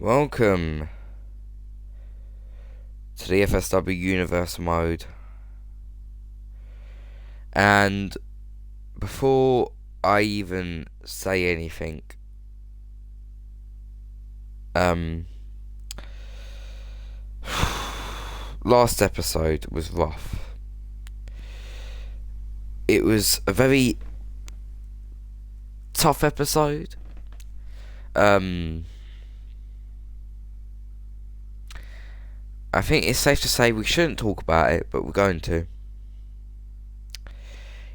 Welcome to the FSW Universe mode. And before I even say anything, last episode was rough. It was a very tough episode. I think it's safe to say we shouldn't talk about it, but we're going to.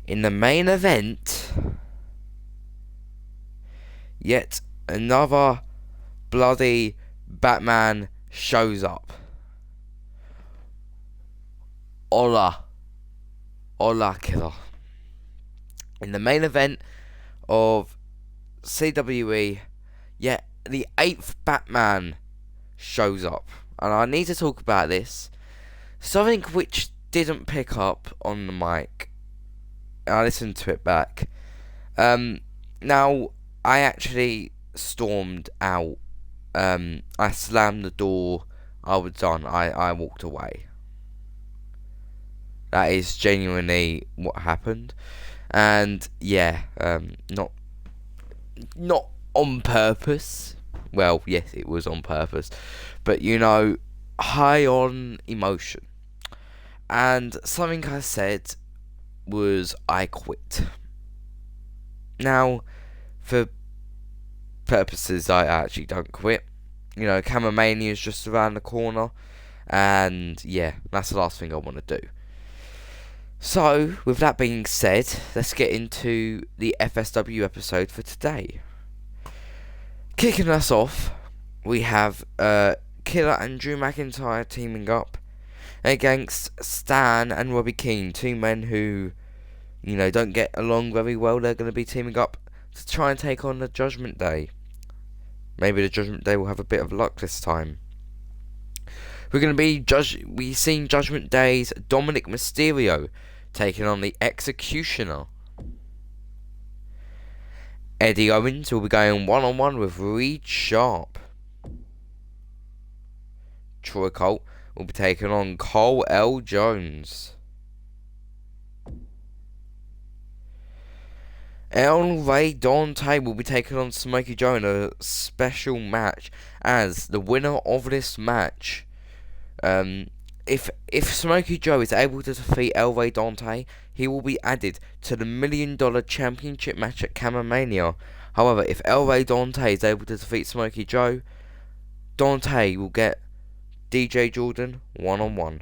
In the main event, yet another bloody Batman shows up. Hola killer. In the main event of CWE, yet the 8th Batman shows up. And I need to talk about this. Something which didn't pick up on the mic. I listened to it back. Now, I actually stormed out. I slammed the door. I was done. I walked away. That is genuinely what happened. And yeah, not on purpose. Well, yes, it was on purpose. But, high on emotion. And something I said was, I quit. Now, for purposes, I actually don't quit. Camomania is just around the corner. And, yeah, that's the last thing I want to do. So, with that being said, let's get into the FSW episode for today. Kicking us off, we have Killer and Drew McIntyre teaming up against Stan and Robby Keene, two men who, don't get along very well. They're going to be teaming up to try and take on the Judgement Day. Maybe the Judgement Day will have a bit of luck this time. We're going to be seeing Judgement Day's Dominick Mysterio taking on the Executioner. Eddie Owens will be going one-on-one with Reed Sharp. Colt will be taking on Cole L. Jones. Dante will be taking on Smokie Joe in a special match as the winner of this match. If Smokie Joe is able to defeat Dante, he will be added to the $1 Million Championship match at Camomania. However, if Dante is able to defeat Smokie Joe, Dante will get DJ Jordan one-on-one.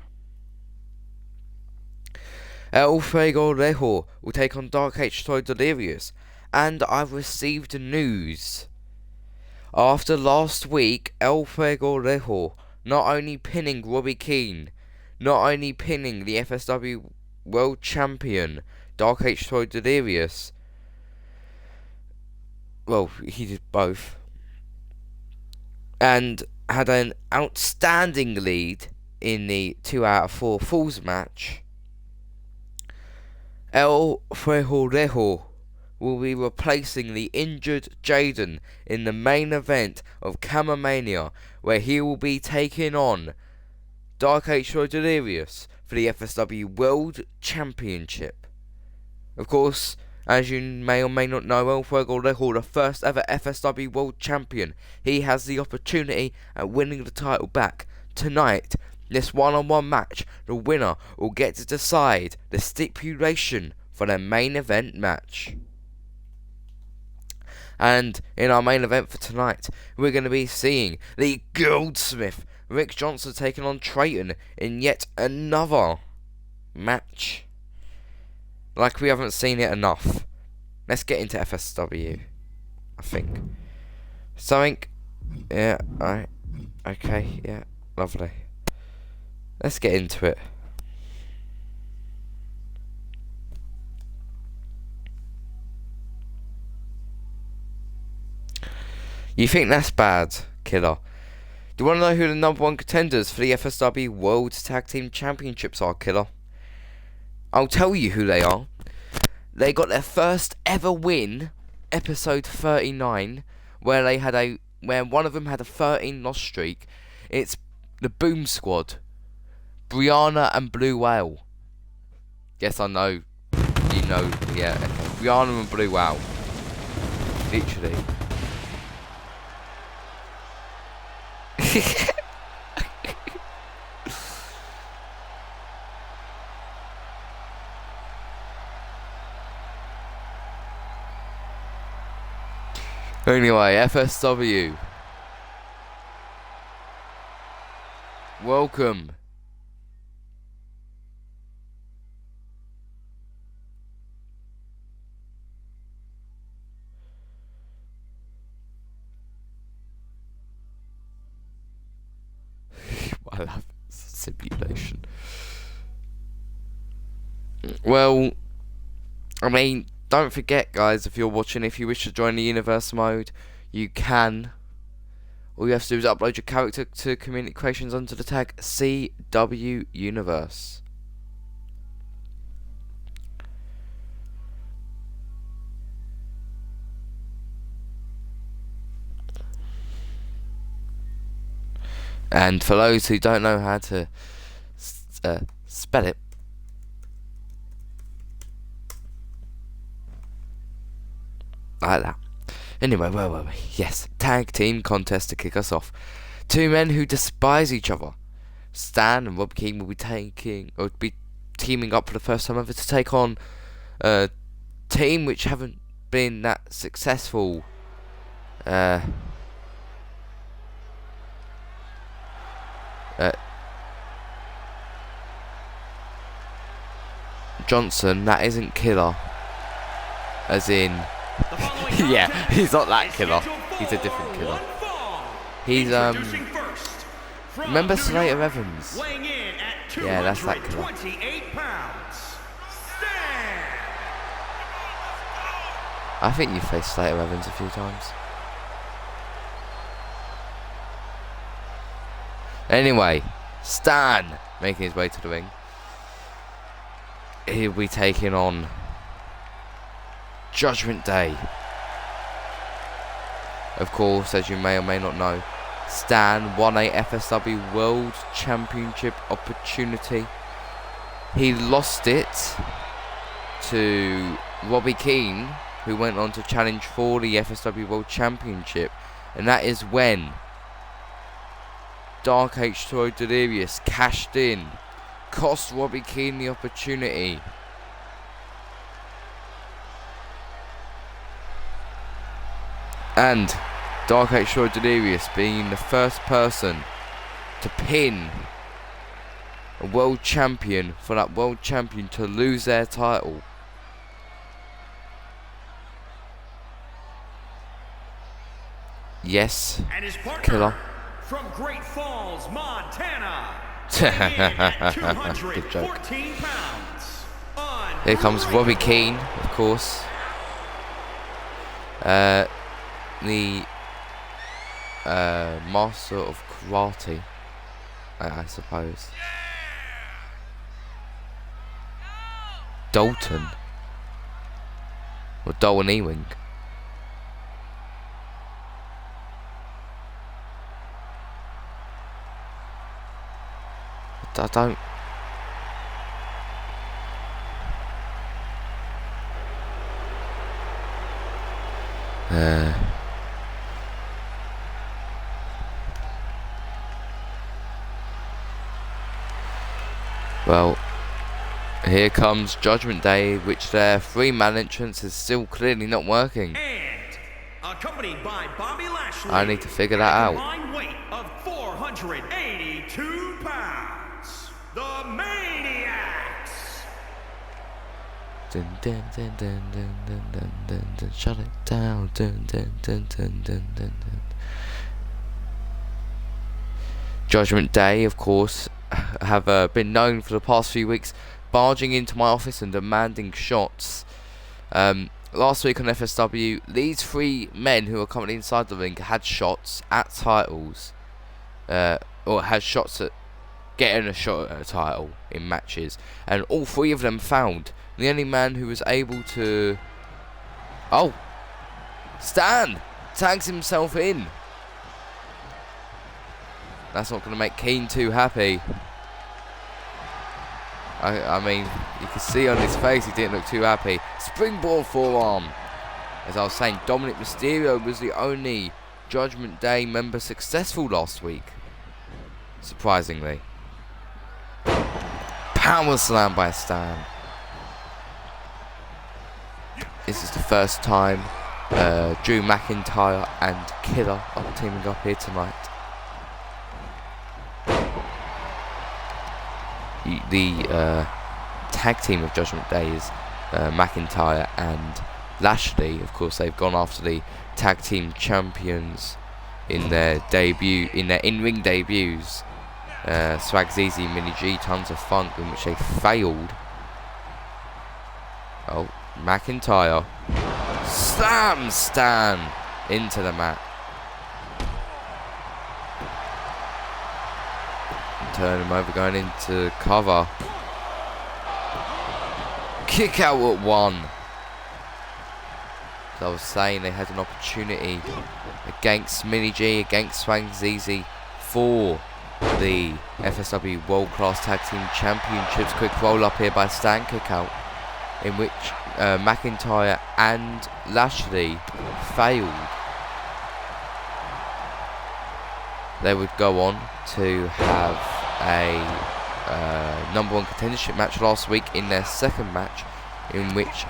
Fuego Rejo will take on Delirious. And I've received news. After last week, Fuego Rejo not only pinning Robby Keene, not only pinning the FSW World Champion, Delirious. Well, he did both. And had an outstanding lead in the 2 out of 4 Falls match. Fuego Rejo will be replacing the injured Jaden in the main event of Camomania, where he will be taking on Delirious for the FSW World Championship. Of course, as you may or may not know, Fuego Rejo, the first ever FSW World Champion, he has the opportunity at winning the title back. Tonight, this one-on-one match, the winner will get to decide the stipulation for their main event match. And in our main event for tonight, we're going to be seeing the Goldsmith, Rick Johnson, taking on Treyton in yet another match. Like we haven't seen it enough. Let's get into FSW, I think. Something. Yeah, alright. Okay, yeah, lovely. Let's get into it. You think that's bad, Killer? Do you want to know who the number 1 contenders for the FSW World Tag Team Championships are, Killer? I'll tell you who they are. They got their first ever win, episode 39, where they had a where one of them had a 13 loss streak. It's the Boom Squad, Brianna and Blue Whale. Yes, I know. You know, yeah. Brianna and Blue Whale. Literally. Anyway, FSW. Welcome. I love simulation. Well, I mean, don't forget, guys, if you're watching, if you wish to join the Universe mode, you can. All you have to do is upload your character to community creations under the tag CWE Universe. And for those who don't know how to spell it, like that. Anyway, where were we? Yes, tag team contest to kick us off. Two men who despise each other. Stan and Rob Keene will be teaming up for the first time ever to take on a team which haven't been that successful. Johnson, that isn't Killer. As in, yeah, he's not that Killer. He's a different Killer. He's remember Slater Evans? Yeah, that's that Killer. I think you faced Slater Evans a few times. Anyway, Stan making his way to the ring. He'll be taking on Judgement Day. Of course, as you may or may not know, Stan won a FSW World Championship opportunity. He lost it to Robby Keene, who went on to challenge for the FSW World Championship. And that is when Dark H2O Delirious cashed in, cost Robby Keene the opportunity. And Dark H2O Delirious being the first person to pin a world champion for that world champion to lose their title. Yes, Killer. From Great Falls, Montana. Good joke. Here comes Robby Keene, of course. The master of karate, I suppose. Dalton. Or Dalton Ewing. I don't. Well, here comes Judgement Day, which their three-man entrance is still clearly not working. And accompanied by Bobby Lashley, I need to figure that out. Combined weight of 482 pounds. The Maniacs. Dun, dun, dun, dun, dun, dun, dun, dun, dun, shut it down. Dun, dun, dun, dun, dun, dun, dun. Judgement Day, of course, have been known for the past few weeks barging into my office and demanding shots. Last week on FSW, these three men who are currently inside the ring had shots at titles, or had shots at getting a shot at a title in matches, and all three of them found. The only man who was able to... Oh! Stan tags himself in. That's not going to make Keene too happy. I mean, you can see on his face he didn't look too happy. Springboard forearm. As I was saying, Dominick Mysterio was the only Judgment Day member successful last week. Surprisingly. Power slam by Stan. This is the first time Drew McIntyre and Killer are teaming up here tonight. The tag team of Judgment Day is McIntyre and Lashley. Of course, they've gone after the tag team champions in their in-ring debuts. Swag ZZ, Mini G, Tons of Funk, in which they failed. Oh, McIntyre slams Stan into the mat. Turn him over, going into cover. Kick out at 1. As I was saying, they had an opportunity against Mini G, against Swag ZZ for the FSW World Class Tag Team Championships. Quick roll up here by Stan, kick out, in which McIntyre and Lashley failed. They would go on to have a number 1 contendership match last week in their second match, in which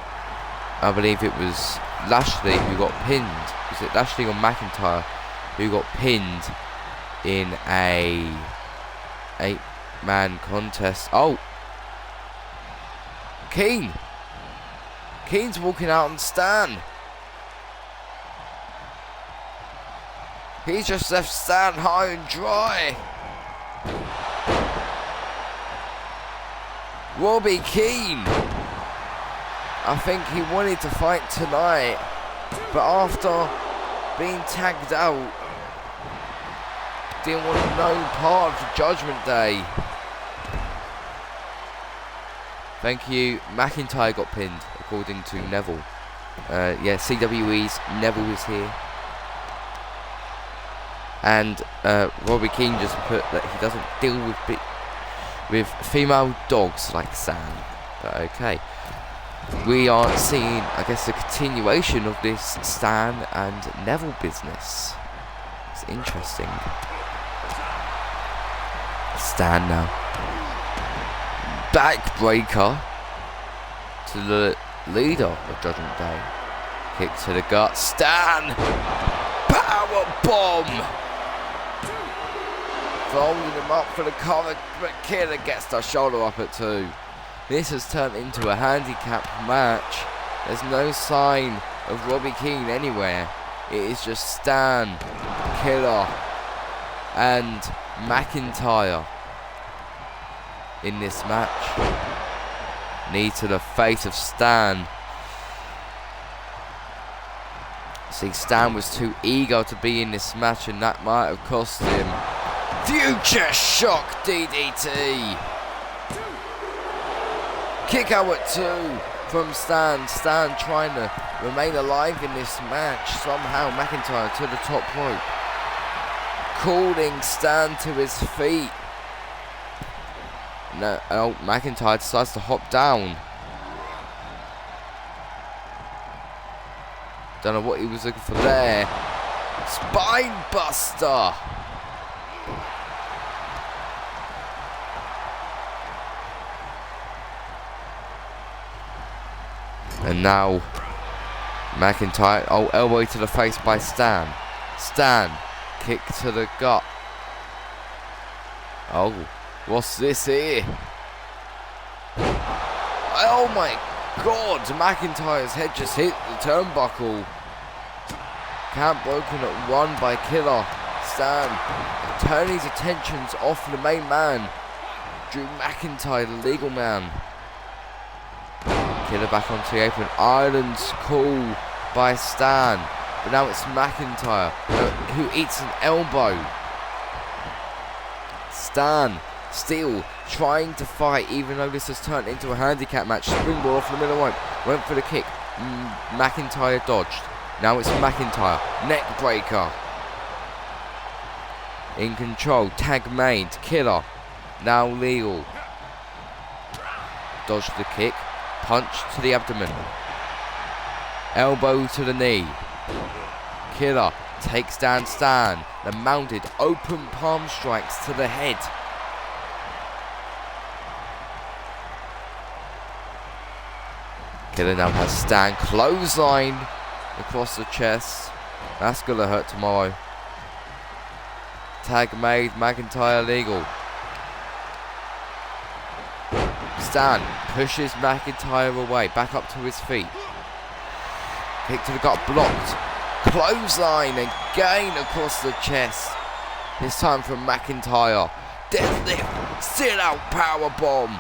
I believe it was Lashley who got pinned. Was it Lashley or McIntyre who got pinned in a 8-man contest? Oh, Keene. Keene's walking out on Stan. He's just left Stan high and dry. Robby Keene. I think he wanted to fight tonight, but after being tagged out, didn't want no part of the Judgment Day. Thank you. McIntyre got pinned, according to Neville. Yeah, CWE's Neville is here. And Robby Keene just put that he doesn't deal with female dogs like Sam. But okay. We are seeing, I guess, a continuation of this Stan and Neville business. It's interesting. Stan now. Backbreaker to the leader of Judgment Day. Kick to the gut. Stan! Power bomb! Folding him up for the cover, but Killer gets the shoulder up at 2. This has turned into a handicap match. There's no sign of Robby Keene anywhere. It is just Stan, Killer, and McIntyre in this match. Knee to the face of Stan. See, Stan was too eager to be in this match, and that might have cost him. Future Shock DDT. Kick out at 2 from Stan. Stan trying to remain alive in this match. Somehow McIntyre to the top rope. Calling Stan to his feet. No, oh, McIntyre decides to hop down. Don't know what he was looking for there. Spine buster. And now McIntyre, oh, elbow to the face by Stan. Stan, kick to the gut. Oh, what's this here? Oh my God, McIntyre's head just hit the turnbuckle. Count broken at 1 by Killer. Stan turning his attentions off the main man. Drew McIntyre, the legal man. Killer back onto the apron. Ireland's call by Stan. But now it's McIntyre who eats an elbow. Stan still trying to fight, even though this has turned into a handicap match. Springboard off the middle rope. Went for the kick. McIntyre dodged. Now it's McIntyre. Neck breaker. in control. Tag made. Killer. Now legal. Dodge the kick. Punch to the abdomen. Elbow to the knee. Killer takes down Stan. The mounted open palm strikes to the head. Killer now has Stan clothesline across the chest. That's gonna hurt tomorrow. Tag made. McIntyre legal. Stan pushes McIntyre away. Back up to his feet. Kick to the gut blocked. Clothesline again across the chest. This time from McIntyre. Deathlift. Sit out powerbomb.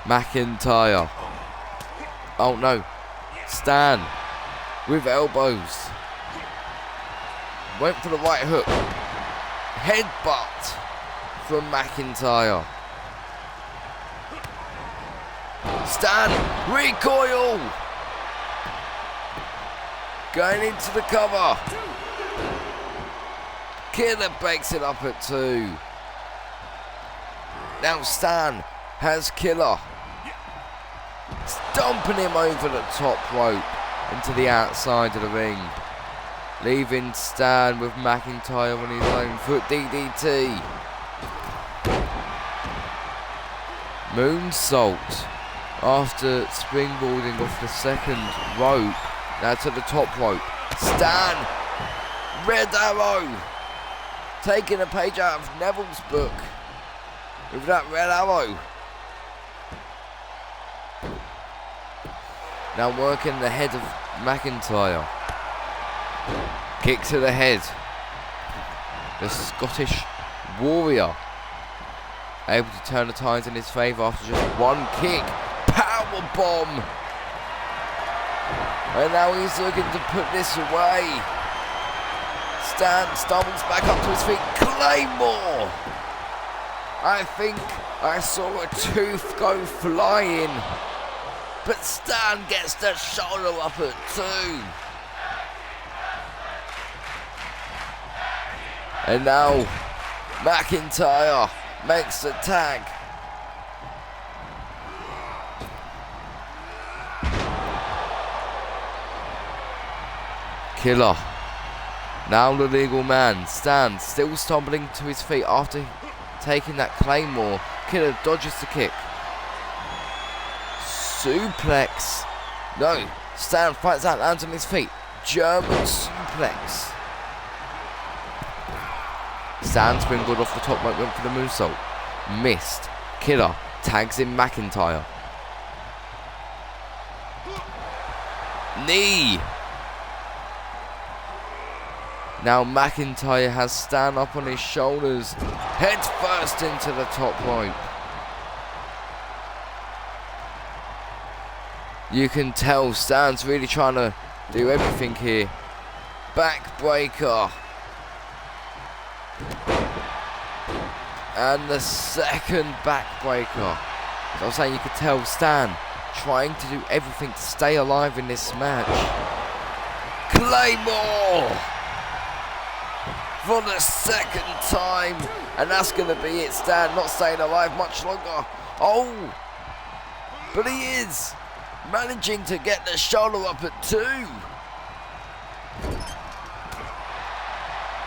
McIntyre. Oh no. Stan with elbows. Went for the right hook. Headbutt from McIntyre. Stan, recoil. Going into the cover. Killer breaks it up at 2. Now Stan has Killer. Stomping him over the top rope into the outside of the ring. Leaving Stan with McIntyre on his own foot DDT. Moonsault after springboarding off the second rope. Now to the top rope. Stan, Red Arrow. Taking a page out of Neville's book with that Red Arrow. Now working the head of McIntyre. Kick to the head. The Scottish Warrior able to turn the tides in his favour after just one kick. Power bomb. And now he's looking to put this away. Stan stumbles back up to his feet. Claymore. I think I saw a tooth go flying. But Stan gets the shoulder up at 2. And now McIntyre makes the tag. Killer. Now the legal man. Stan still stumbling to his feet after taking that Claymore. Killer dodges the kick. Suplex. No. Stan fights out, lands on his feet. German suplex. Stan springboard off the top rope, went for the moonsault. Missed. Killer tags in McIntyre. Knee. Now McIntyre has Stan up on his shoulders. Head first into the top rope. You can tell Stan's really trying to do everything here. Backbreaker. And the second backbreaker. As I was saying, you could tell Stan trying to do everything to stay alive in this match. Claymore! For the second time. And that's going to be it. Stan not staying alive much longer. Oh! But he is managing to get the shoulder up at 2.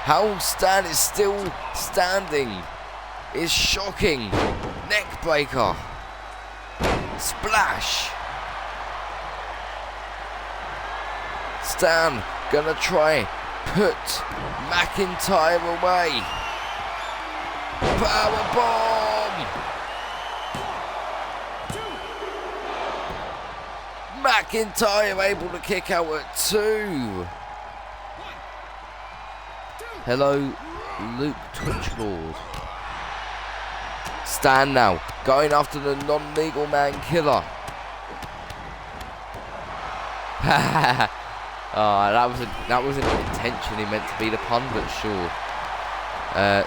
How Stan is still standing is shocking. Neck breaker. Splash. Stan gonna try put McIntyre away. Powerbomb. McIntyre able to kick out at 2. Hello, Luke Twitchlord. Stan now going after the non-legal man Killer. that wasn't intentionally meant to be the pun, but sure.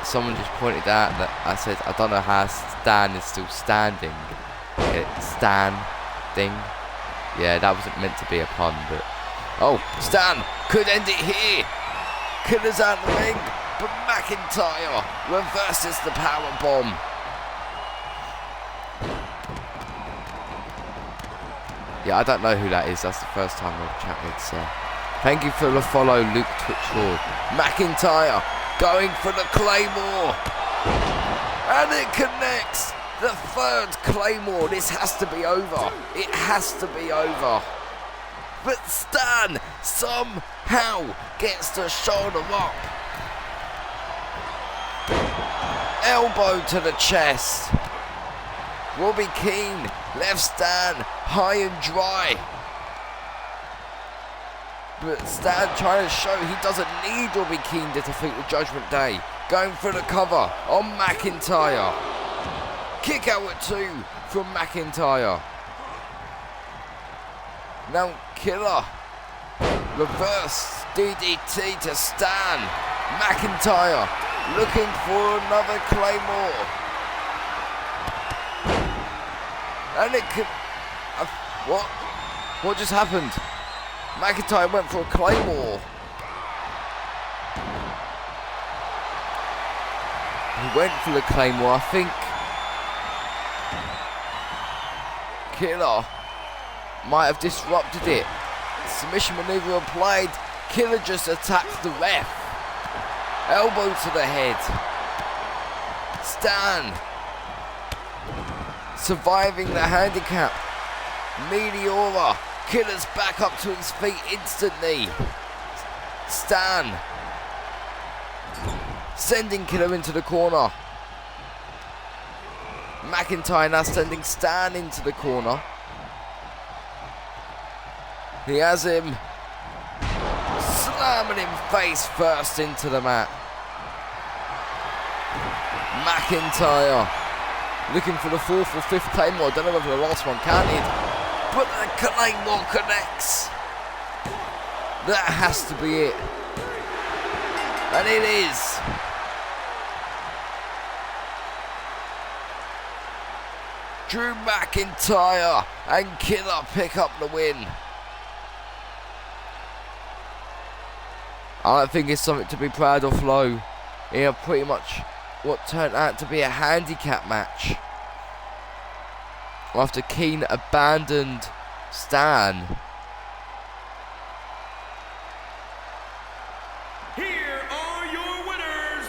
Someone just pointed out that I said I don't know how Stan is still standing. Stan thing. Yeah, that wasn't meant to be a pun, but Oh, Stan could end it here. Killer's out the ring, but McIntyre reverses the power bomb. Yeah, I don't know who that is. That's the first time I've chatted, so thank you for the follow, Luke Twitch Lord. McIntyre going for the Claymore. And it connects. The third Claymore. This has to be over. It has to be over. But Stan somehow gets the shoulder up. Elbow to the chest. Robby Keene left Stan high and dry. But Stan trying to show he doesn't need Robby Keene to defeat the Judgment Day. Going for the cover on McIntyre. Kick out at 2 from McIntyre. Now Killer. Reverse DDT to Stan. McIntyre looking for another Claymore. And it could... what? What just happened? McIntyre went for a Claymore. He went for the Claymore, I think. Killer might have disrupted it. Submission maneuver applied. Killer just attacked the ref. Elbow to the head. Stan surviving the handicap. Meteora. Killer's back up to his feet instantly. Stan sending Killer into the corner. McIntyre now sending Stan into the corner. He has him slamming him face first into the mat. McIntyre looking for the 4th or 5th Claymore. I don't know whether the last one counted, but the Claymore connects. That has to be it. And it is. Drew McIntyre and Killer pick up the win. I think it's something to be proud of, Flo. In pretty much what turned out to be a handicap match. After Keene abandoned Stan. Here are your winners,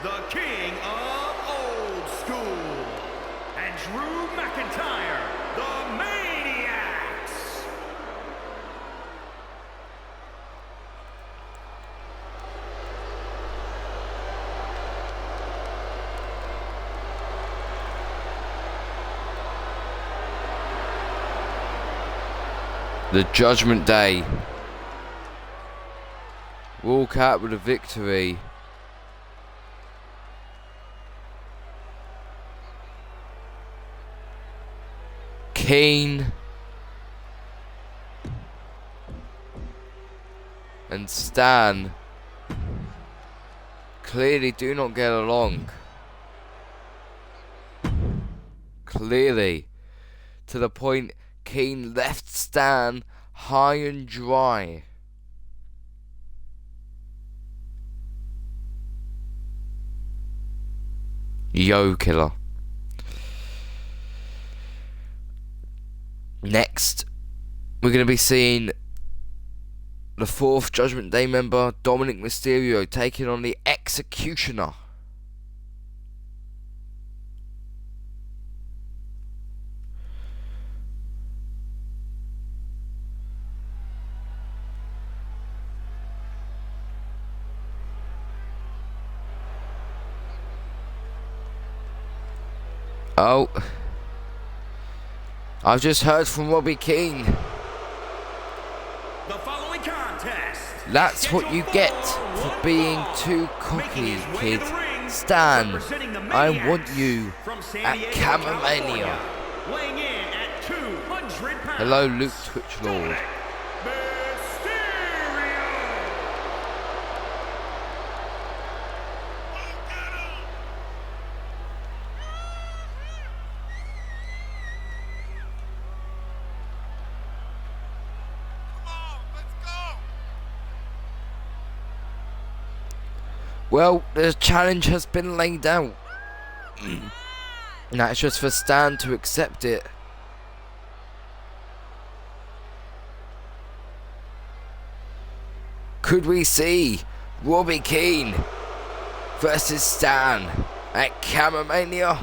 the King of Old School, and Drew McIntyre, the Maniacs. The Judgment Day walk out with a victory. Keene and Stan clearly do not get along. Clearly, to the point Keene left Stan high and dry. Yo, Killer. Next, we're going to be seeing the 4th Judgment Day member, Dominick Mysterio, taking on the Executioner. Oh, I've just heard from Robby Keene. The following contest. That's what you get for being too cocky, kid. Stan, I want you at Camomania. Weighing in at 200 pounds. Hello, Luke Twitch Lord. Well, the challenge has been laid out. Now it's just for Stan to accept it. Could we see Robby Keene versus Stan at Camomania?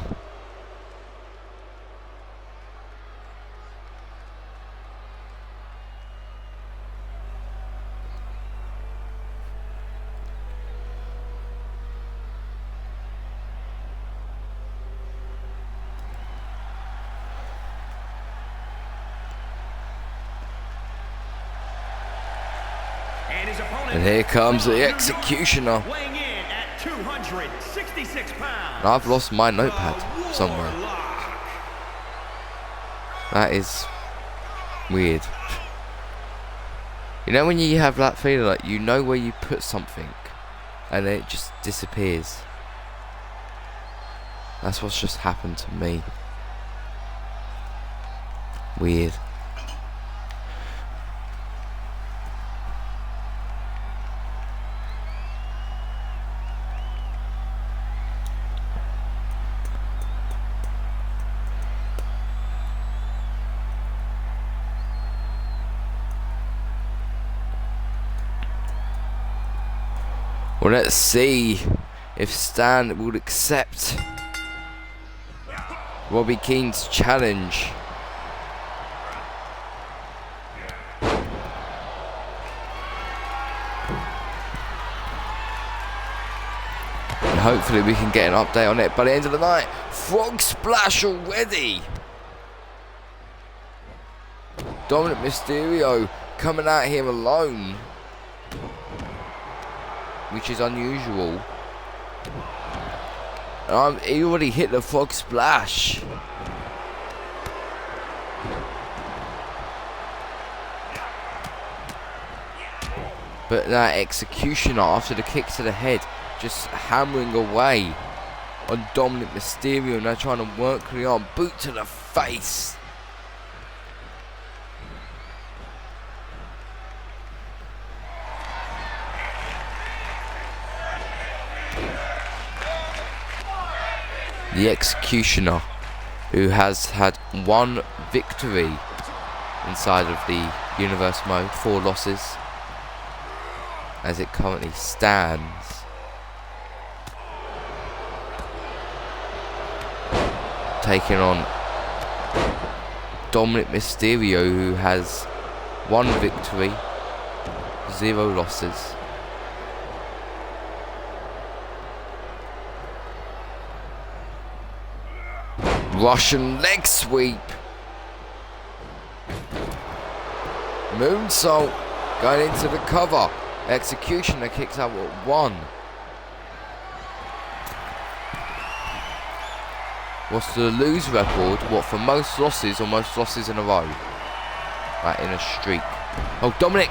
And here comes the Executioner. Weighing in at 266 pounds. I've lost my notepad somewhere. That is weird. You know when you have that feeling like you know where you put something and then it just disappears? That's what's just happened to me. Weird. Well, let's see if Stan will accept Robby Keene's challenge. And hopefully we can get an update on it by the end of the night. Frog splash already. Dominick Mysterio coming out here alone, which is unusual. He already hit the frog splash. But that Executioner, after the kick to the head, just hammering away on Dominick Mysterio. Now trying to work the arm, boot to the face. The Executioner, who has had one victory inside of the Universe mode, 4 losses as it currently stands. Taking on Dominick Mysterio, who has 1 victory, 0 losses. Russian leg sweep. Moonsault going into the cover. Executioner kicks out at 1. What's the lose record? What, for most losses or most losses in a row? Right, in a streak. Oh, Dominick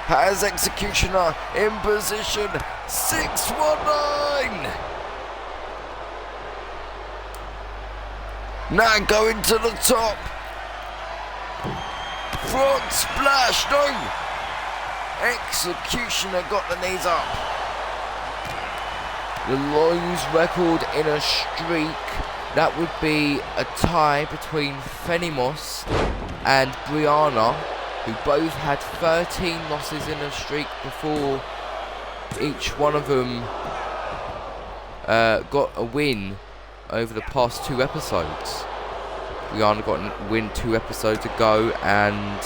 has Executioner in position. 619. Now going to the top. Frog splash, no. Executioner got the knees up. The lose record in a streak. That would be a tie between Fenimos and Brianna, who both had 13 losses in a streak before each one of them got a win over the past 2 episodes. Brianna got a win 2 episodes ago, and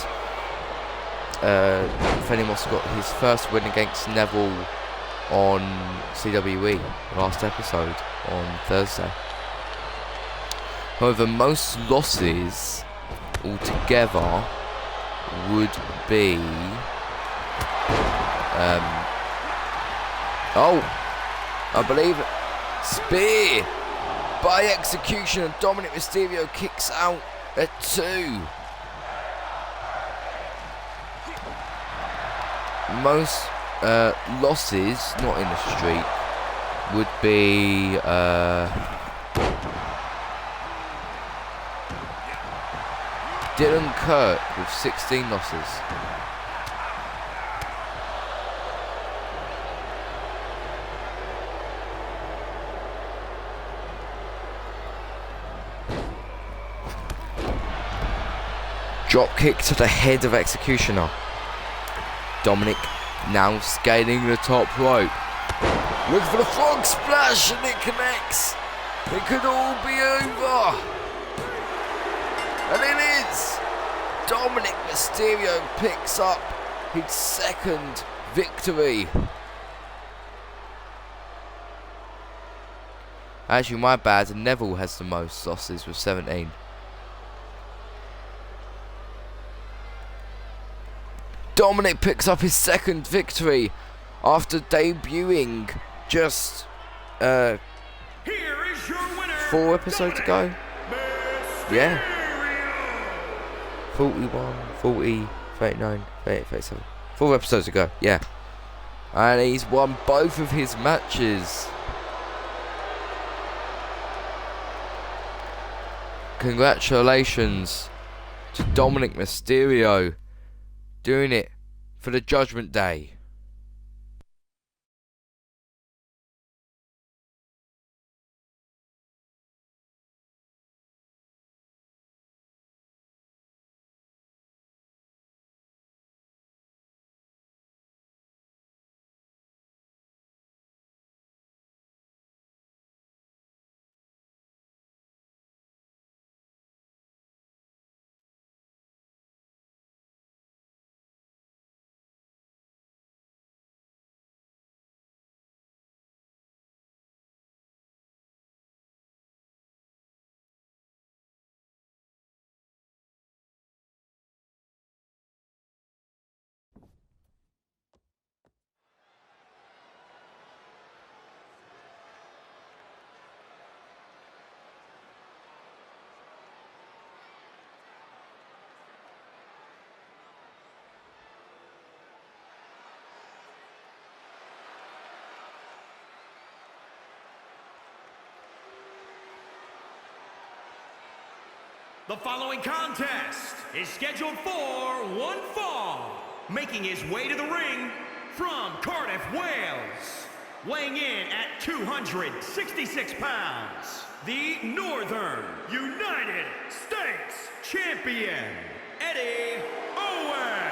Fenimos got his first win against Neville on CWE last episode on Thursday. However, most losses altogether would be I believe spear by Executioner. Dominick Mysterio kicks out at 2. Most losses, not in the streak, would be Dylan Kirk with 16 losses. Drop kick to the head of Executioner. Dominick now scaling the top rope. Look for the frog splash and it connects. It could all be over. And it is. Dominick Mysterio picks up his second victory. Actually, my bad, Neville has the most losses with 17. Dominick picks up his second victory after debuting just 4 episodes ago. Yeah. 41, 40, 39, 38, 37. 4 episodes ago, yeah. And he's won both of his matches. Congratulations to Dominick Mysterio, doing it for the Judgment Day. The following contest is scheduled for one fall. Making his way to the ring from Cardiff, Wales. Weighing in at 266 pounds. The Northern United States Champion, Eddie Owens.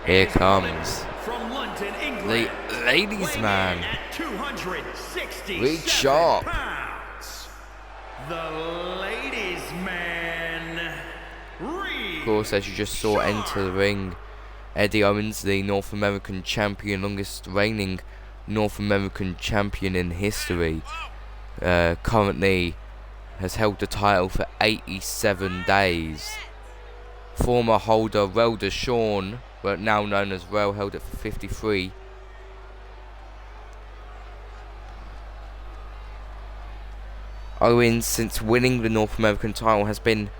Here comes from London, England, the ladies' man, Reed Sharp. The ladies' man, Reed. Of course, as you just saw enter the ring, Eddie Owens, the North American champion, longest reigning North American champion in history, currently has held the title for 87 days. Former holder Rel Deshawn, but now known as Rel, held it for 53. Owens, since winning the North American title, has been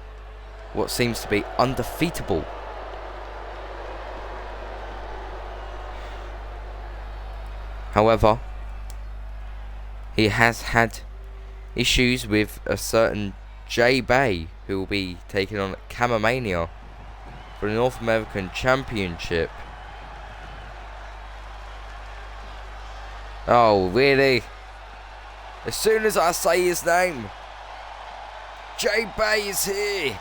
what seems to be undefeatable. However, he has had issues with a certain Jay Bay, who will be taking on Camomania for the North American Championship. Oh, really? As soon as I say his name, Jay Bay is here.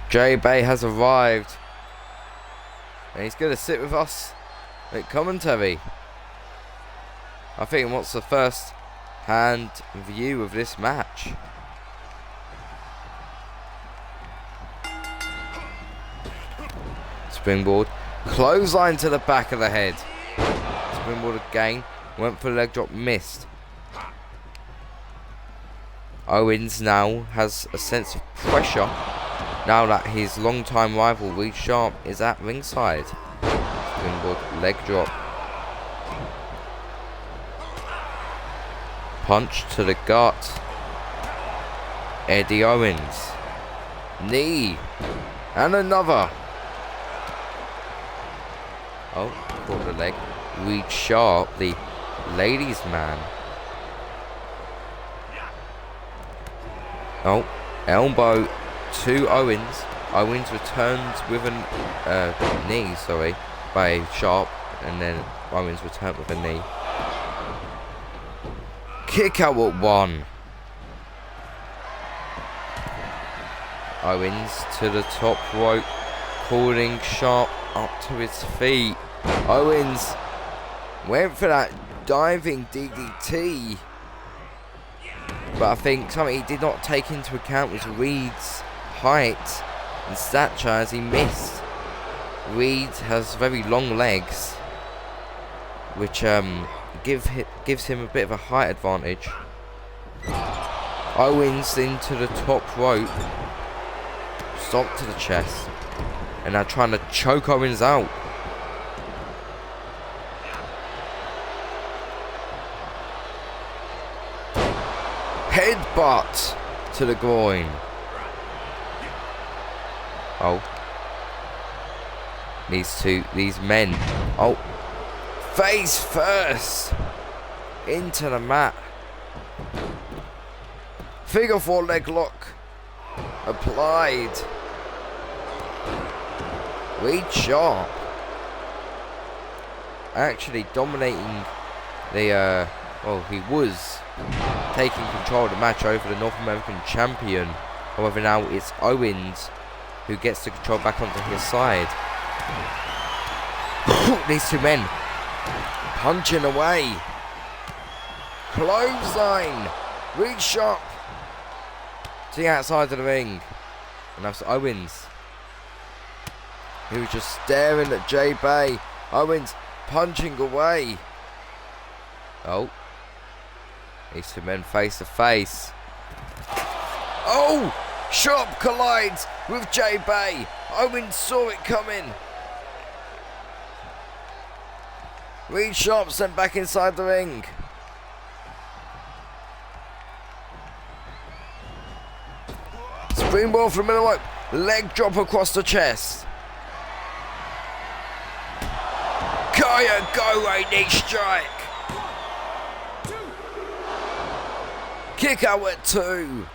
Jay Bay has arrived, and he's going to sit with us at commentary. I think he wants the first hand view of this match. Springboard. Clothesline to the back of the head. Springboard again. Went for the leg drop, missed. Owens now has a sense of pressure now that his long-time rival Reed Sharp is at ringside. Springboard leg drop. Punch to the gut. Eddie Owens. Knee. And another. Oh, caught the leg. Reed Sharp, the ladies' man. Oh, elbow to Owens. Owens returns with a knee, by Sharp, and then Owens returned with a knee. Kick out at 1. Owens to the top rope, pulling Sharp up to his feet. Owens went for that diving DDT, but I think something he did not take into account was Reed's height and stature as he missed. Reed has very long legs, which gives him a bit of a height advantage. Owens into the top rope, stomp to the chest, and now trying to choke Owens out. Headbutt to the groin. Oh. These men. Oh. Face first. Into the mat. Figure 4 leg lock. Applied. Reed Sharp. Actually dominating the, he was taking control of the match over the North American champion. However, now it's Owens who gets the control back onto his side. These two men punching away. Clothesline. Reed Sharp to the outside of the ring. And that's Owens, who's just staring at J Bay. Owens punching away. Oh. These two men face to face. Oh! Sharp collides with J Bay. Owens saw it coming. Reed Sharp sent back inside the ring. Springboard from middle rope. Leg drop across the chest. Kaya go knee strike. Kick out at 2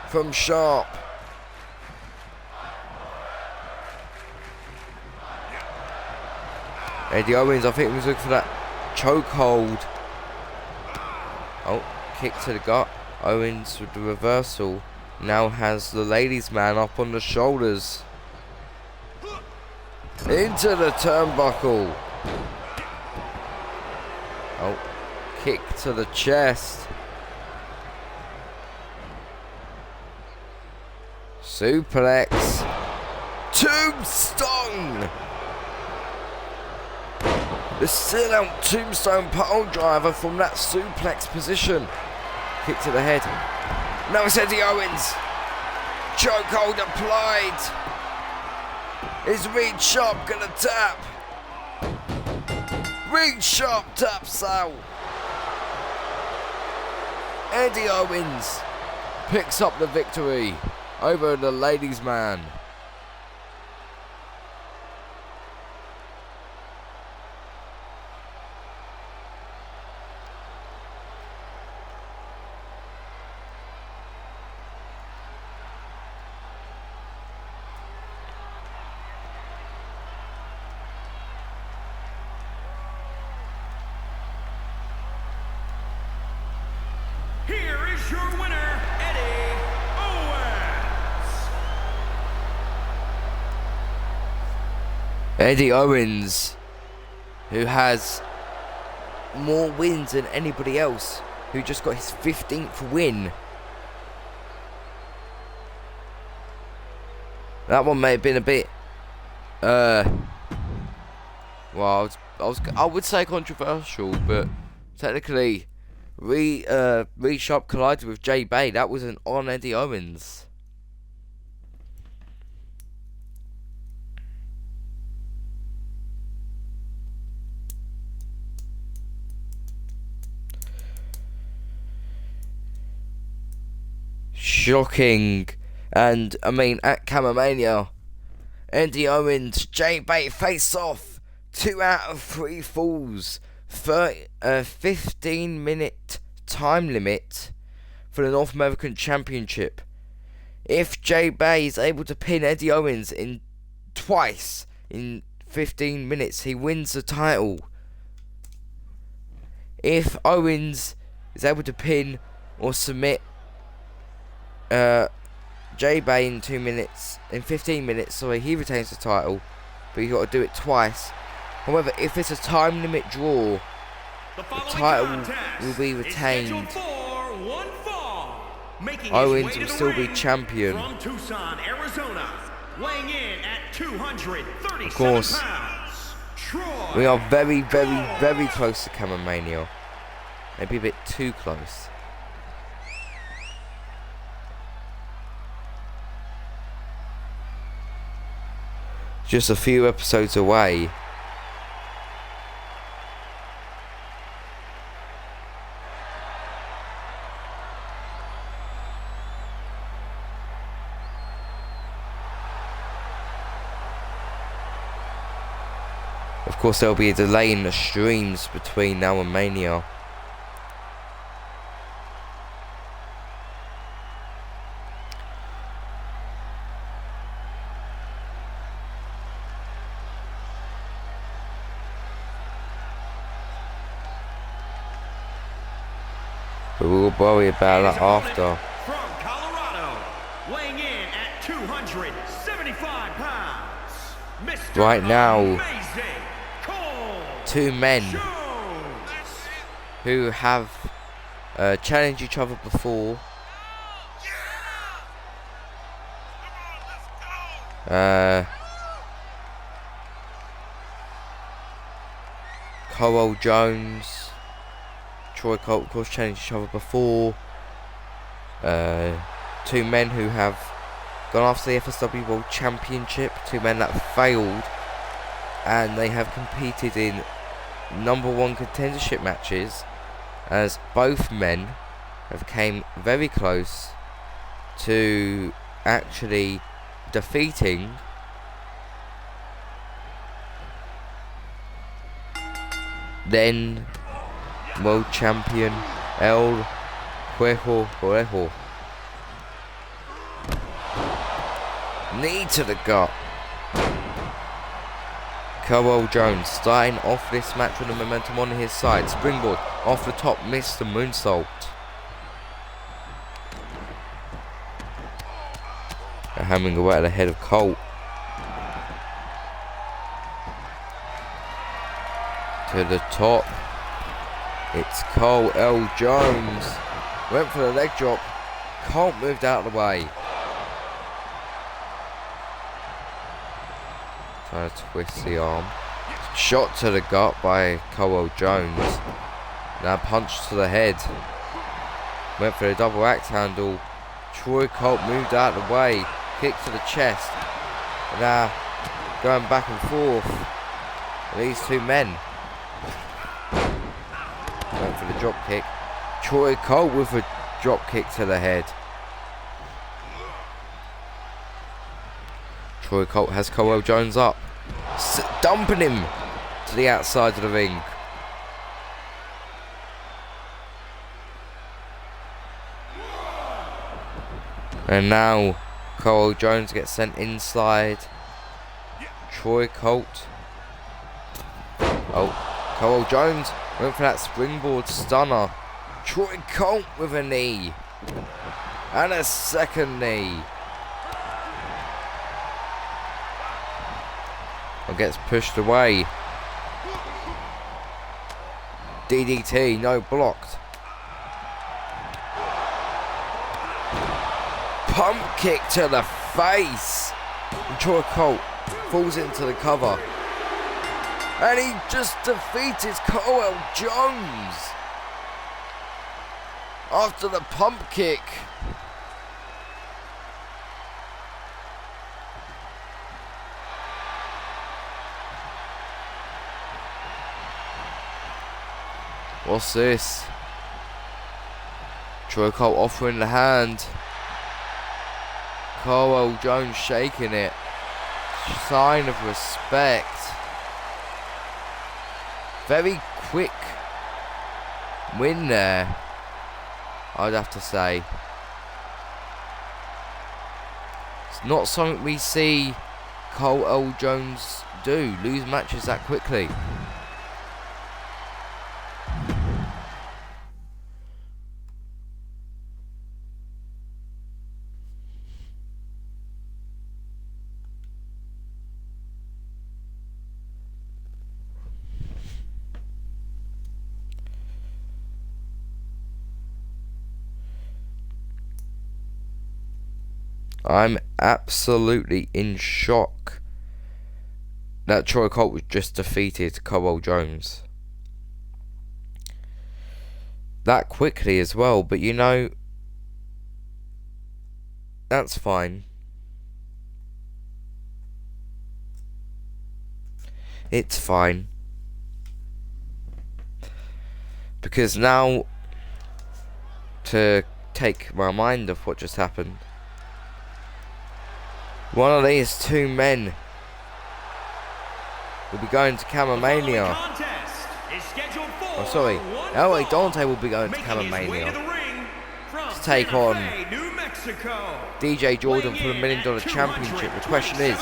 from Sharp. Eddie Owens, I think, was looking for that chokehold. Oh, kick to the gut. Owens with the reversal now has the ladies' man up on the shoulders. Into the turnbuckle. Oh, kick to the chest. Suplex. Tombstone. The still out tombstone pole driver from that suplex position. Kick to the head. Now it's Eddie Owens. Chokehold applied. Is Reed Sharp gonna tap? Reed Sharp taps out. Eddie Owens picks up the victory over the ladies' man. Eddie Owens, who has more wins than anybody else, who just got his 15th win. That one may have been a bit, well, I would say controversial, but technically, Sharp collided with J Bay. That wasn't on Eddie Owens. Shocking. And I mean, at Camomania, Eddie Owens, J Bay face off. 2 out of 3 falls. 15-minute time limit for the North American Championship. If J Bay is able to pin Eddie Owens in twice in 15 minutes, he wins the title. If Owens is able to pin or submit J Bay in 15 minutes, he retains the title, but you got to do it twice. However, if it's a time limit draw, the title will be retained. Owens will still be champion. From Tucson, Arizona, weighing in at 237 of course, pounds, we are very, very, very close to Camomania. Maybe a bit too close. Just a few episodes away. Of course, there'll be a delay in the streams between now and Mania. But we'll worry about that after. From Colorado, weighing in at 275 pounds, Mr. Right now, Amazing Colt 2 men Jones. who have challenged each other before. Colt Jones, Troy Colt, of course, challenged each other before. 2 men who have gone after the FSW World Championship. 2 men that failed, and they have competed in #1 contendership matches, as both men have came very close to actually defeating then world champion El Rejo. Knee to the gut. Colt Jones starting off this match with the momentum on his side. Springboard off the top, missed the moonsault. Hammering away at the head of Colt. To the top. It's Colt Jones. Went for the leg drop. Colt moved out of the way. Trying to twist the arm. Shot to the gut by Colt Jones. Now punch to the head. Went for the double axe handle. Troy Colt moved out of the way. Kick to the chest. Now going back and forth. These 2 men. Went for the drop kick. Troy Colt with a drop kick to the head. Troy Colt has Colt Jones up. Dumping him to the outside of the ring. And now Colt Jones gets sent inside. Troy Colt. Oh, Colt Jones went for that springboard stunner. Troy Colt with a knee. And a second knee. And gets pushed away. DDT, no, blocked. Pump kick to the face. And Troy Colt falls into the cover. And he just defeated Colt Jones after the pump kick. What's this? Troy Colt offering the hand. Colt Jones shaking it. Sign of respect. Very quick win there, I'd have to say. It's not something we see Colt Jones do, lose matches that quickly. I'm absolutely in shock that Troy Colt was just defeated Colt Jones that quickly as well, but you know, that's fine. It's fine. Because now, to take my mind off what just happened, one of these two men will be going to Camomania. Oh, sorry. LA Dante will be going to Camomania to take on DJ Jordan for the $1 Million Championship. The question is,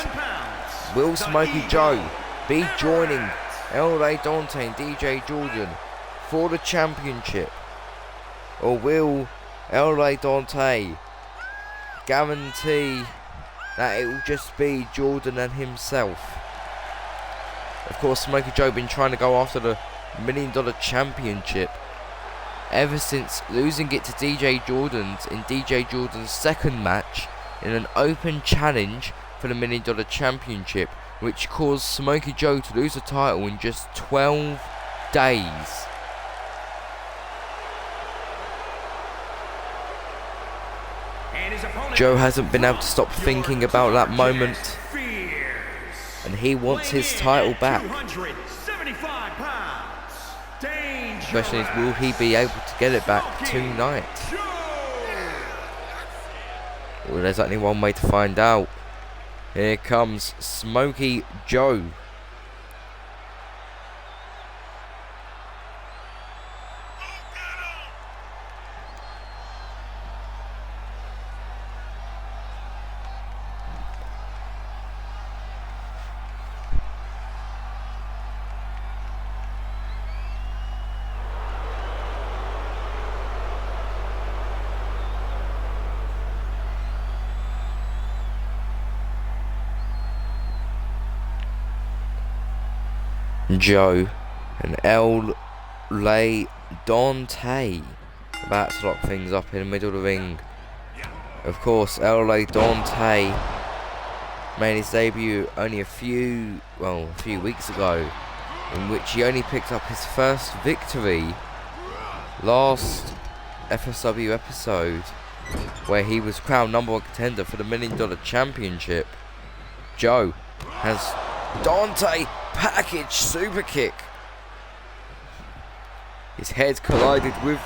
will Smokie Joe be joining LA Dante and DJ Jordan for the championship? Or will LA Dante guarantee that it will just be Jordan and himself? Of course, Smokie Joe been trying to go after the $1 Million Championship ever since losing it to DJ Jordan's in DJ Jordan's second match in an open challenge for the $1 Million Championship, which caused Smokie Joe to lose the title in just 12 days. Joe hasn't been able to stop thinking about that moment, and he wants his title back. The question is, will he be able to get it back tonight? Well, there's only one way to find out. Here comes Smokie Joe. Joe and LA Dante about to lock things up in the middle of the ring. Of course, LA Dante made his debut only a few weeks ago, in which he only picked up his first victory last FSW episode, where he was crowned number one contender for the $1 Million Championship. Joe has Dante package super kick. His head collided with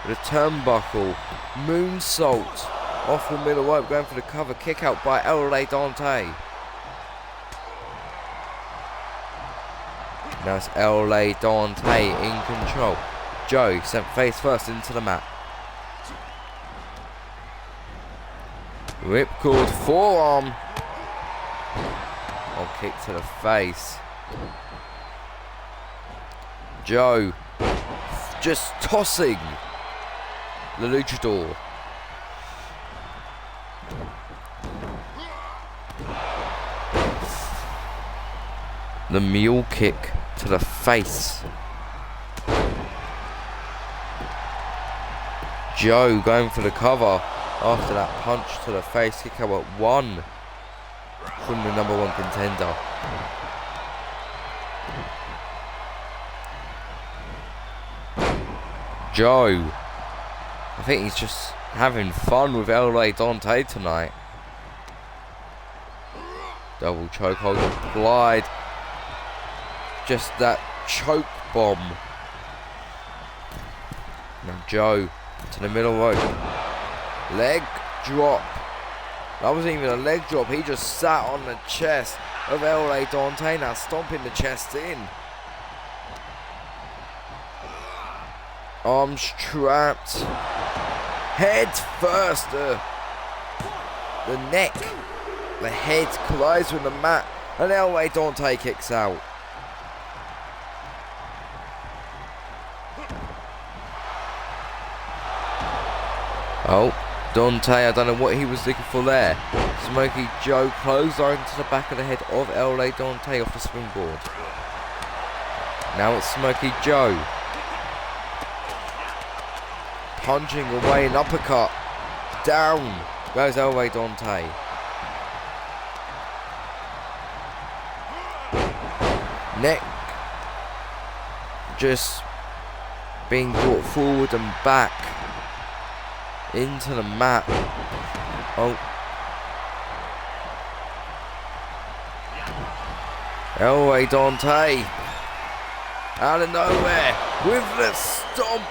the turnbuckle. Moonsault off the middle rope, going for the cover. Kick out by LA Dante. Now it's LA Dante in control. Joe sent face first into the mat. Ripcord forearm. Oh, kick to the face. Joe just tossing the luchador. The mule kick to the face. Joe going for the cover after that punch to the face. Kick out at 1. from the #1 contender. Joe. I think he's just having fun with LA Dante tonight. Double chokehold applied. Just that choke bomb. Now Joe to the middle rope. Leg drop. That wasn't even a leg drop. He just sat on the chest of LA Dante. Now stomping the chest in. Arms trapped. Head first. The neck. The head collides with the mat. And LA Dante kicks out. Oh, Dante, I don't know what he was looking for there. Smokie Joe clothesline to the back of the head of LA Dante off the springboard. Now it's Smokie Joe. Punching away an uppercut. Down goes LA Dante. Neck just being brought forward and back into the mat. Oh. LA Dante out of nowhere with the stomp.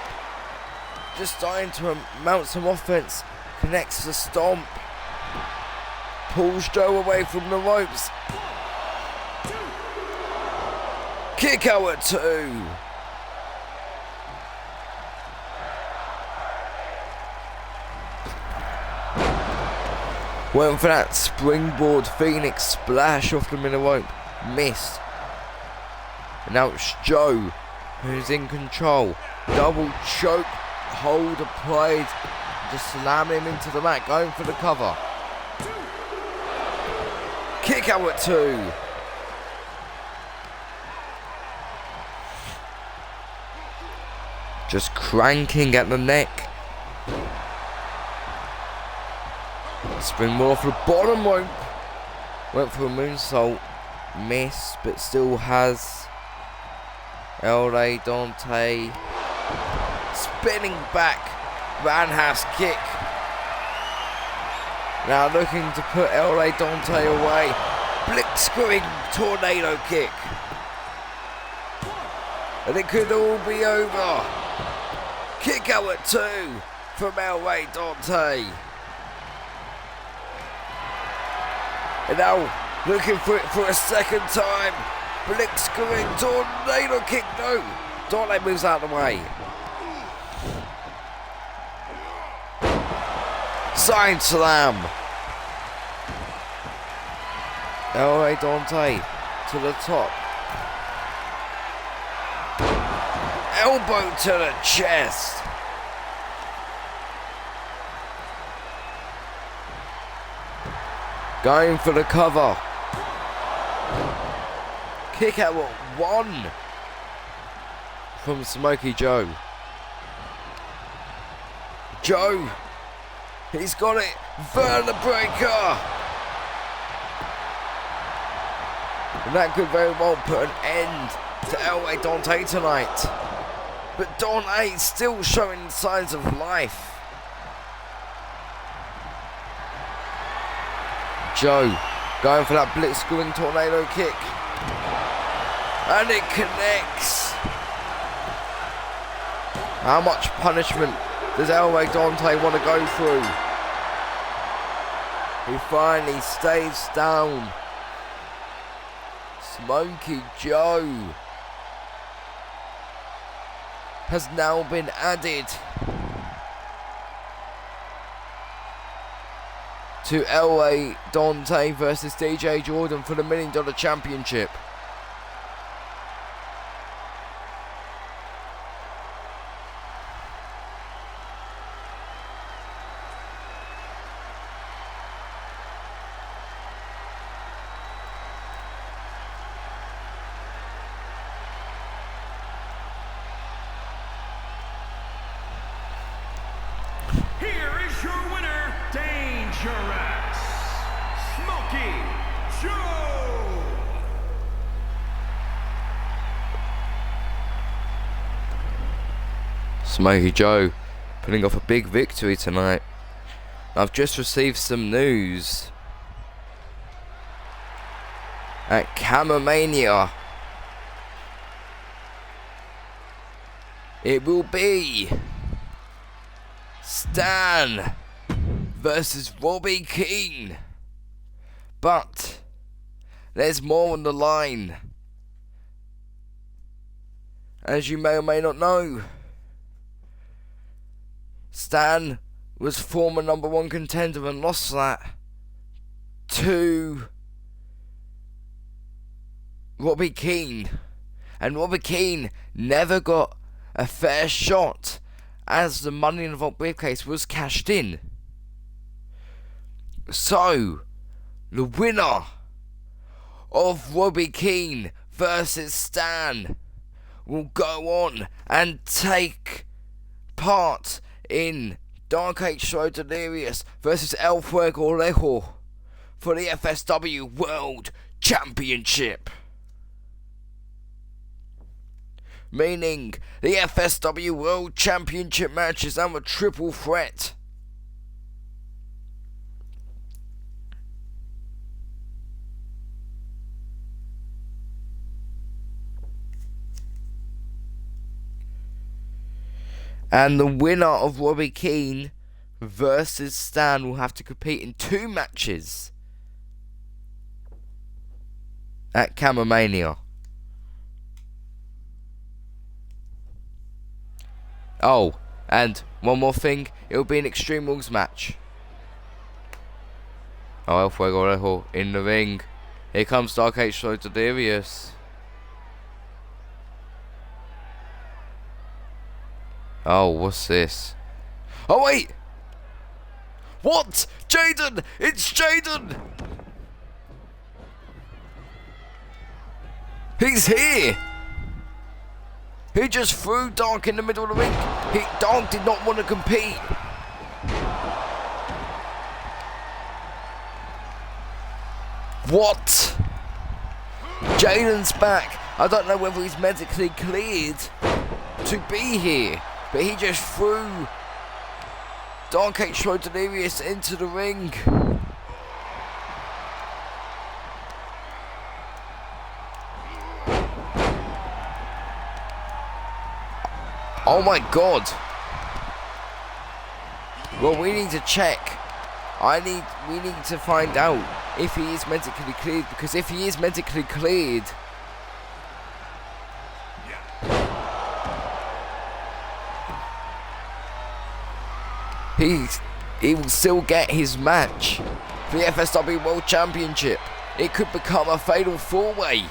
Just starting to mount some offense. Connects the stomp. Pulls Joe away from the ropes. Kick out at 2. Went for that springboard Phoenix splash off the middle rope. Missed. And now it's Joe who's in control. Double choke hold applied. Just slamming him into the mat. Going for the cover. Kick out at 2. Just cranking at the neck. Springboard off the bottom rope. Went for a moonsault. Missed, but still has LA Dante spinning back. Roundhouse kick. Now looking to put LA Dante away. Blitzkrieg tornado kick. And it could all be over. Kick out at 2 from LA Dante. And now looking for it for a second time. Blitzkrieg tornado kick. No. Dante moves out of the way. Side slam. LA Dante to the top. Elbow to the chest. Going for the cover. Kick out at 1 from Smokie Joe. Joe. He's got it. Vertebreaker. And that could very well put an end to LA Dante tonight. But Dante is still showing signs of life. Joe going for that blitzkrieg tornado kick. And it connects. How much punishment does LA Dante want to go through? He finally stays down. Smokie Joe has now been added to LA Dante versus DJ Jordan for the $1 Million Championship. Joe. Smokie Joe pulling off a big victory tonight. I've just received some news. At Camomania, it will be Stan versus Robby Keene. But there's more on the line. As you may or may not know, Stan was former #1 contender and lost that to Robby Keene. And Robby Keene never got a fair shot as the Money in the Vault briefcase was cashed in. So, the winner of Robby Keene versus Stan will go on and take part in Dark Age Show Delirious versus El Fuego Rejo for the FSW World Championship. Meaning the FSW World Championship match is now a triple threat. And the winner of Robby Keene versus Stan will have to compete in 2 matches at Camomania. Oh, and one more thing, it will be an Extreme Rules match. Oh, El Fuego Rejo in the ring. Here comes Dark Age Show Delirious. Oh, what's this? Oh, wait! What? Jaden! It's Jaden! He's here! He just threw Dark in the middle of the ring. Dark did not want to compete. What? Jaden's back. I don't know whether he's medically cleared to be here, but he just threw Dark Age Show Delirious into the ring. Oh my god. Well, we need to check. We need to find out if he is medically cleared, because if he is medically cleared, he will still get his match for the FSW World Championship. It could become a fatal 4-way.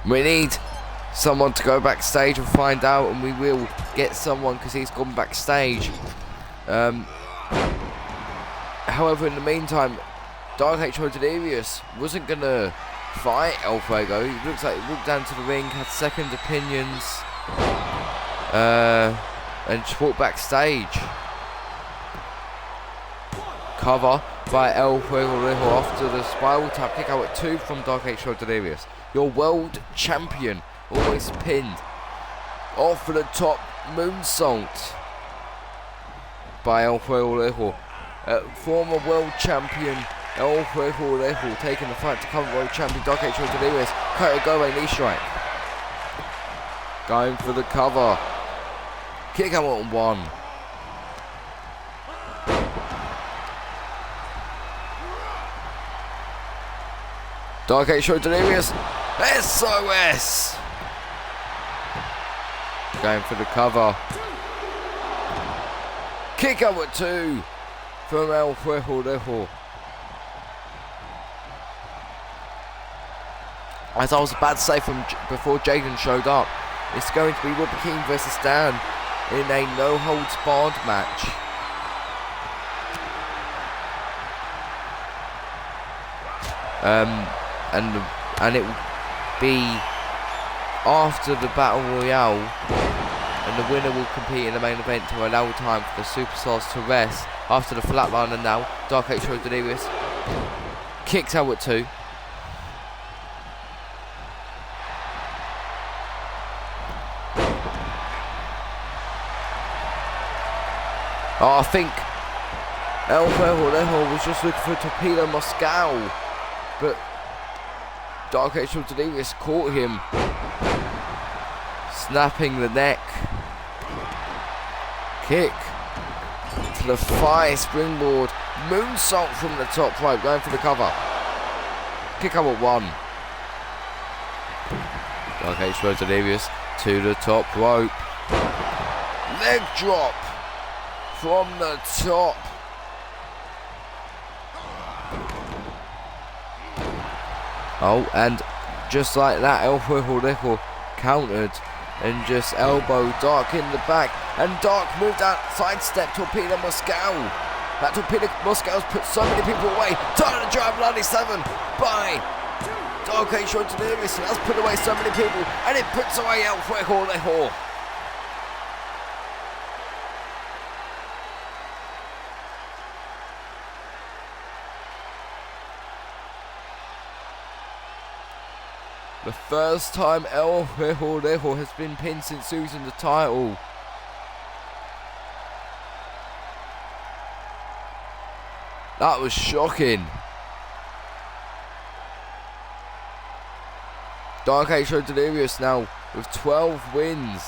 We need someone to go backstage and find out, and we will get someone because he's gone backstage. However, in the meantime, Dark Age Show Delirious wasn't going to fight El Fuego. He looks like he walked down to the ring, had second opinions, and just walked backstage. Cover by El Fuego Rejo after the spiral tap kick out at 2 from Dark Age Show Delirious. Your world champion, always pinned. Off for the top moonsault by El Fuego Rejo. Former world champion El Fuego Rejo taking the fight to cover world champion Dark Age Show Delirious. Go-away knee strike. Going for the cover. Kick out on 1. Dark Age Show Delirious. SOS! Going for the cover. Kick out at 2 from El Fuego Rejo. As I was about to say before Jaden showed up, it's going to be Robby Keene versus Stan in a no-holds-barred match. And it will be after the Battle Royale and the winner will compete in the main event to allow time for the superstars to rest after the flatliner now. Dark H shows Delirious. Kicks out at 2. Oh, I think El Rejo was just looking for Torpedo Moscow, but Dark H shows Delirious caught him, snapping the neck. Kick to the thigh, springboard, moonsault from the top rope, going for the cover. Kick out at 1. Dark H shows Delirious to the top rope. Leg drop from the top. Oh, and just like that, El Rejo countered and just elbowed Dark in the back. And Dark moved out, sidestep Torpedo Moscow. That Torpedo Moscow's put so many people away. Time to drive 97 by Dark H shows Delirious. That's put away so many people, and it puts away El Rejo. The first time El Rejo has been pinned since losing the title. That was shocking. Dark H shows Delirious now with 12 wins.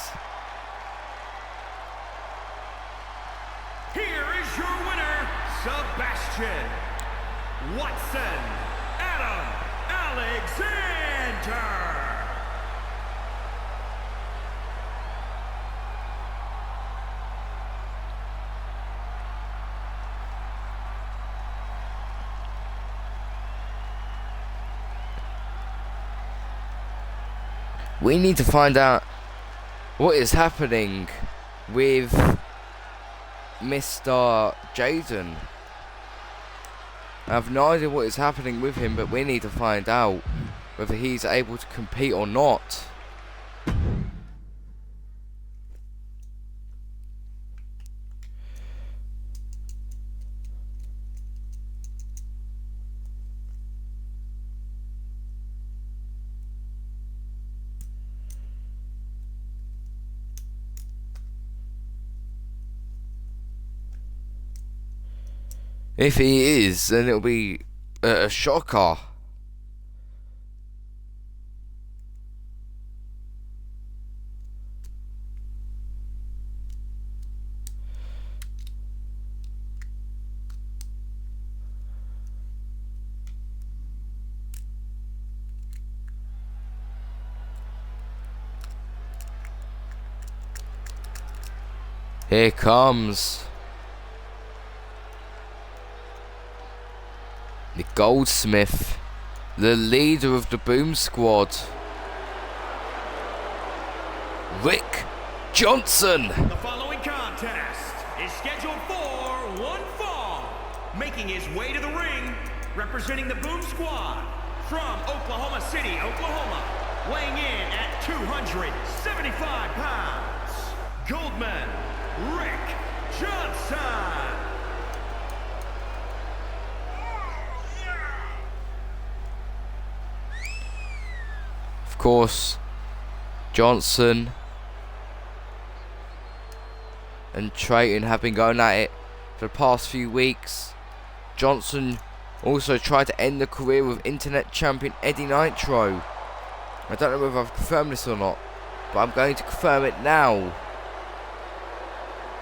Here is your winner, Sebastian Watson Adam Alexander. We need to find out what is happening with Mr. Jaden. I have no idea what is happening with him, but we need to find out whether he's able to compete or not. If he is, then it'll be a shocker. Here comes the Goldsmith, the leader of the Boom Squad, Rick Johnson. The following contest is scheduled for one fall. Making his way to the ring, representing the Boom Squad from Oklahoma City, Oklahoma, weighing in at 275 pounds, Goldman, Rick Johnson. Of course, Johnson and Treyton have been going at it for the past few weeks. Johnson also tried to end the career of Internet Champion Eddie Nitro. I don't know whether I've confirmed this or not, but I'm going to confirm it now.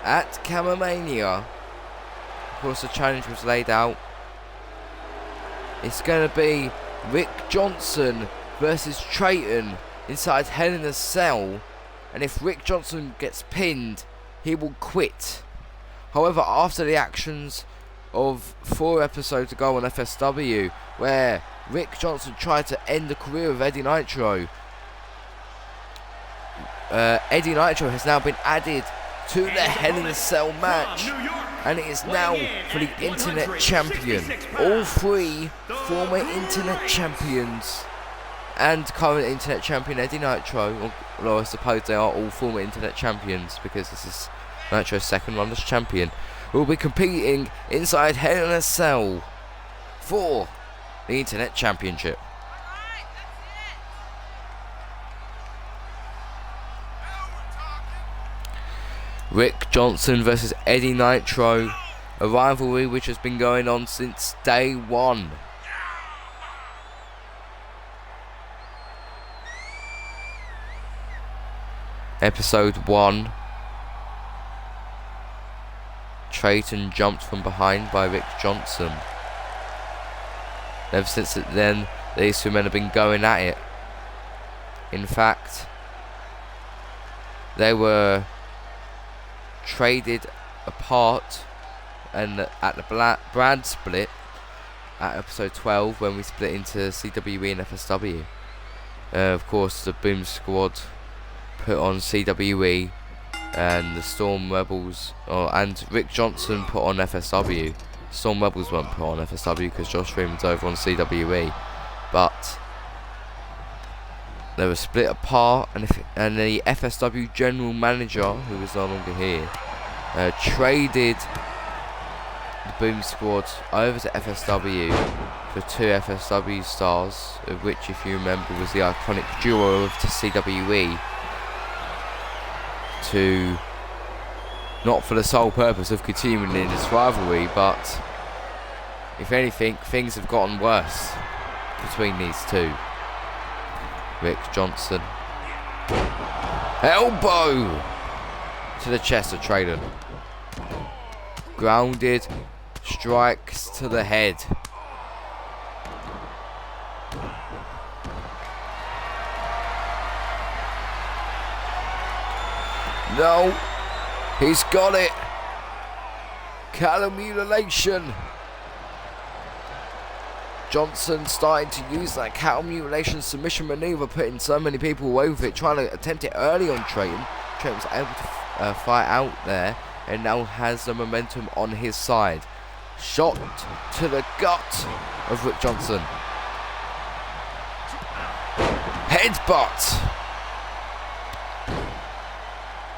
At Camomania, of course, the challenge was laid out. It's going to be Rick Johnson versus Treyton inside Hell in a Cell, and if Rick Johnson gets pinned, he will quit. However, after the actions of 4 episodes ago on FSW, where Rick Johnson tried to end the career of Eddie Nitro, Eddie Nitro has now been added to the Hell in a Cell match, and it is now for the Internet Champion. All 3 former Internet Champions and current internet champion Eddie Nitro, although I suppose they are all former internet champions because this is Nitro's second run as champion, will be competing inside Hell in a Cell for the internet championship. Rick Johnson versus Eddie Nitro, a rivalry which has been going on since day one. Episode 1. Treyton jumped from behind by Rick Johnson. Ever since then, these two men have been going at it. In fact, they were traded apart and at the brand split at episode 12 when we split into CWE and FSW. Of course, the Boom Squad put on CWE and the Storm Rebels, and Rick Johnson put on FSW. Storm Rebels weren't put on FSW because Josh Freeman's over on CWE, but they were split apart, and the FSW general manager, who is no longer here, traded the Boom Squad over to FSW for 2 FSW stars, of which, if you remember, was the iconic duo of the CWE, to not for the sole purpose of continuing in this rivalry, but if anything, things have gotten worse between these two. Rick Johnson, elbow to the chest of Treyton, grounded, strikes to the head. No, he's got it. Callow mutilation. Johnson starting to use that cattle mutilation submission maneuver, putting so many people away with it, trying to attempt it early on Treyton. Treyton was able to fight out there and now has the momentum on his side. Shot to the gut of Rick Johnson. Headbutt.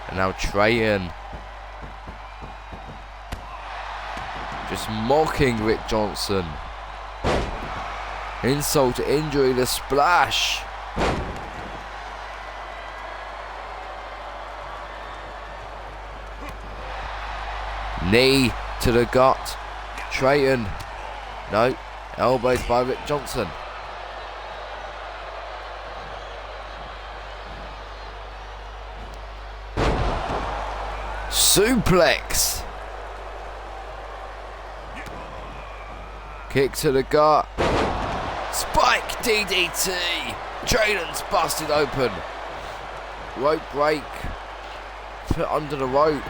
And now Treyton just mocking Rick Johnson. Insult to injury, the splash. Knee to the gut. Treyton. No. Elbows by Rick Johnson. Suplex. Kick to the gut. Spike DDT. Treyton's busted open. Rope break. Put under the rope.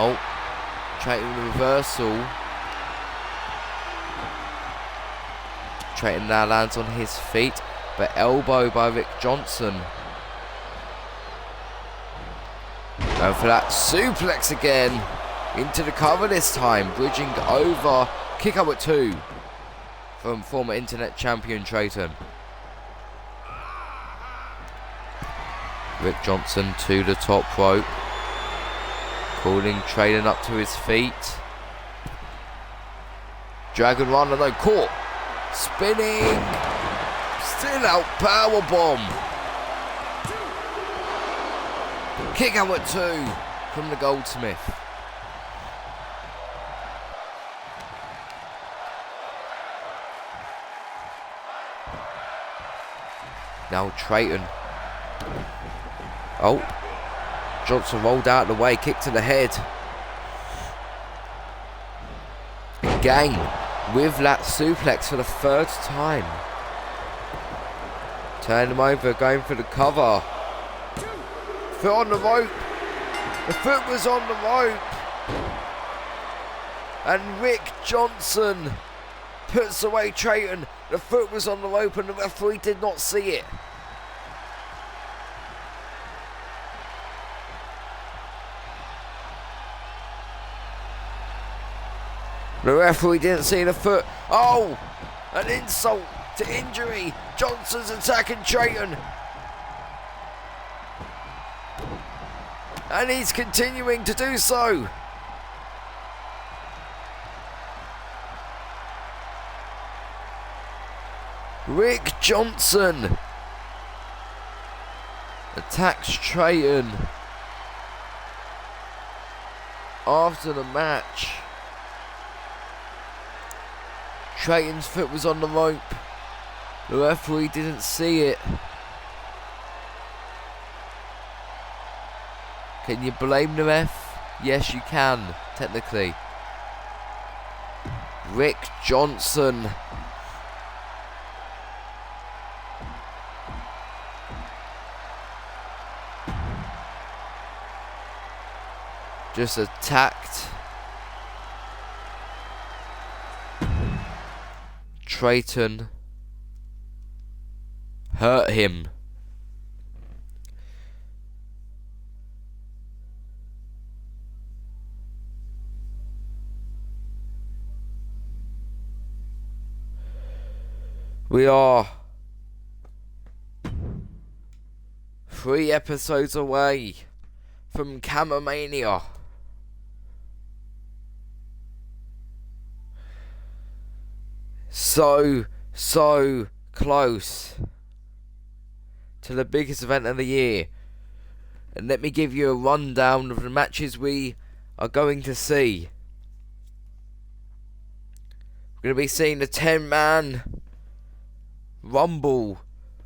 Oh. Treyton reversal. Treyton now lands on his feet, but elbow by Rick Johnson. Going for that suplex again. Into the cover this time. Bridging over. Kick up at 2. From former internet champion Treyton. Rick Johnson to the top rope. Calling Treyton up to his feet. Dragon Runner though, caught. Spinning. Still out, powerbomb. Kick out at 2 from the Goldsmith. Now Treyton. Oh. Johnson rolled out of the way. Kick to the head. Again. With that suplex for the 3rd time. Turn him over. Going for the cover. Foot on the rope. The foot was on the rope. And Rick Johnson puts away Treyton. The foot was on the rope and the referee did not see it. The referee didn't see the foot. Oh! An insult to injury. Johnson's attacking Treyton. And he's continuing to do so. Rick Johnson attacks Treyton after the match. Treyton's foot was on the rope. The referee didn't see it. Can you blame the ref? Yes, you can, technically. Rick Johnson just attacked Treyton, hurt him. We are 3 episodes away from Camomania. So close to the biggest event of the year. And let me give you a rundown of the matches we are going to see. We're going to be seeing the 10-man Rumble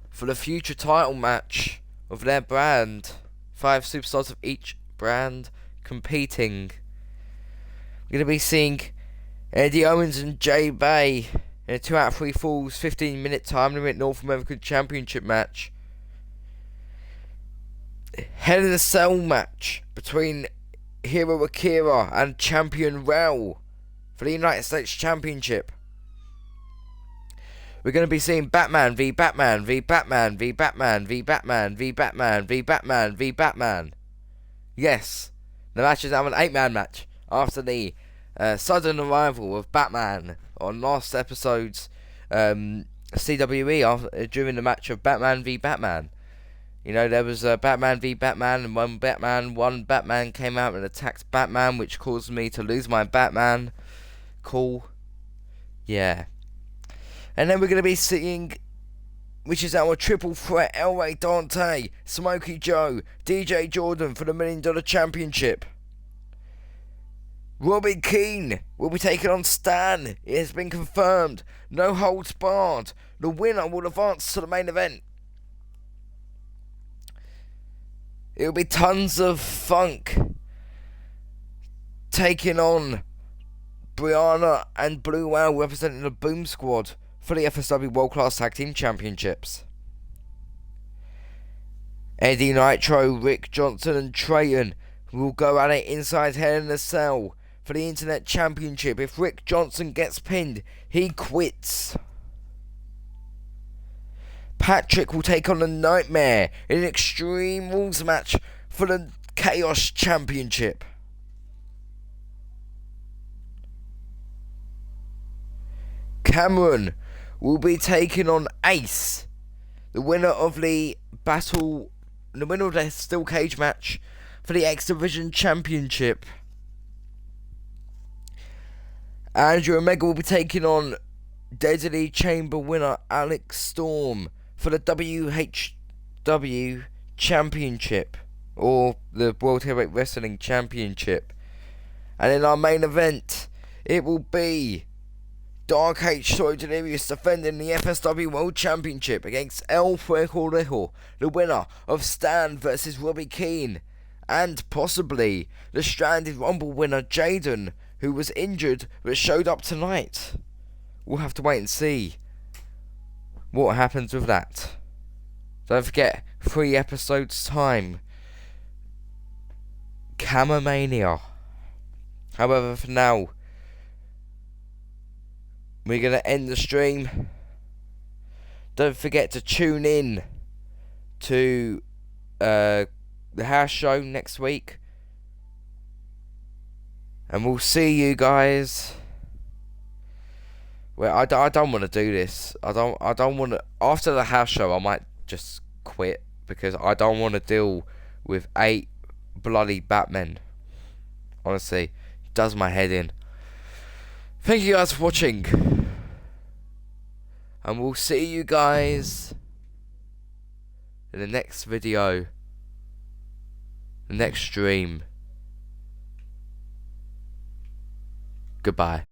for the future title match of their brand. 5 superstars of each brand competing. We're going to be seeing Eddie Owens and Jay Bay in a 2 out of 3 falls 15-minute time limit North American Championship match. Hell in a Cell match between Hiro Akira and Champion Rel for the United States Championship. We're going to be seeing Batman v Batman v Batman v Batman v Batman v Batman v Batman v Batman. Yes, the match is now an 8-man match after the sudden arrival of Batman on last episode's CWE during the match of Batman v Batman. You know, there was Batman v Batman, and one Batman came out and attacked Batman, which caused me to lose my Batman. Cool. Yeah. And then we're going to be seeing, which is our triple threat, El Rey Dante, Smokie Joe, DJ Jordan for the $1 Million Championship. Robby Keene will be taking on Stan. It has been confirmed. No holds barred. The winner will advance to the main event. It will be Tons of Funk taking on Brianna and Blue Whale representing the Boom Squad for the FSW World Class Tag Team Championships. Eddie Nitro, Rick Johnson and Treyton will go at it inside Hell in a Cell for the Internet Championship. If Rick Johnson gets pinned, he quits. Patrick will take on the Nightmare in an Extreme Rules match for the Chaos Championship. Cameron will be taking on Ace, the winner of the Steel Cage match for the X Division Championship. Andrew Omega will be taking on Deadly Chamber winner Alex Storm for the WHW Championship, or the World Heavyweight Wrestling Championship. And in our main event, it will be Dark H Delirious defending the FSW World Championship against El Fuego Rejo, the winner of Stan vs Robby Keene, and possibly the Stranded Rumble winner Jaden, who was injured but showed up tonight. We'll have to wait and see what happens with that. Don't forget, 3 episodes time, Camomania. However, for now, we're going to end the stream. Don't forget to tune in to the house show next week. And we'll see you guys Well, I don't want to do this. I don't want to. After the house show, I might just quit because I don't want to deal with 8 bloody Batmen. Honestly, it does my head in. Thank you guys for watching, and we'll see you guys in the next video, the next stream. Goodbye.